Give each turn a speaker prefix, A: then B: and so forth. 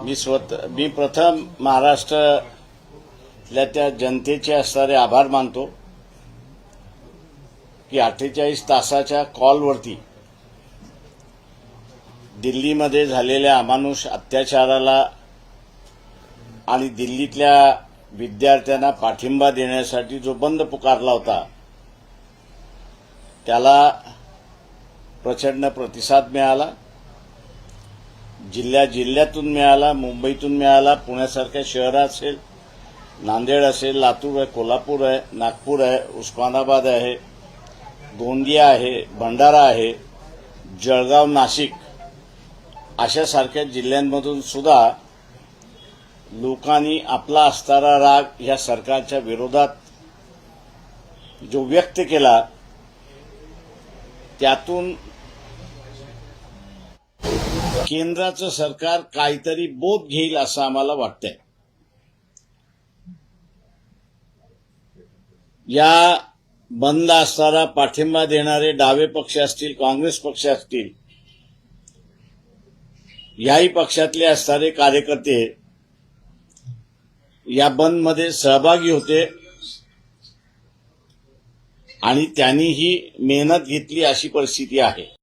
A: मी प्रथम महाराष्ट्रातल्या त्या जनतेचे असणारे आभार मानतो की 48 तासाच्या कॉलवरती दिल्लीमध्ये झालेल्या अमानुष अत्याचाराला आणि दिल्लीतल्या विद्यार्थ्यांना पाठिंबा देण्यासाठी जो बंद पुकारला होता त्याला प्रचंड प्रतिसाद मिळाला. जिल्ह्यातून मिळाला, मुंबईतून मिळाला, पुण्यासारख्या शहरात असेल, नांदेड असेल, लातूर आहे, कोल्हापूर आहे, नागपूर आहे, उस्मानाबाद आहे, गोंदिया आहे, भंडारा आहे, जळगाव, नाशिक अशा सारख्या जिल्ह्यांमधून सुद्धा लोकांनी आपला असणारा राग या सरकारच्या विरोधात जो व्यक्त केला त्यातून केंद्राचं सरकार काहीतरी बोध घेईल असं आम्हाला वाटतंय. या बंद असणारा पाठिंबा देणारे डावे पक्ष असतील, काँग्रेस पक्ष असतील, याही पक्षातले असणारे कार्यकर्ते या बंदमध्ये सहभागी होते आणि त्यांनीही मेहनत घेतली अशी परिस्थिती आहे.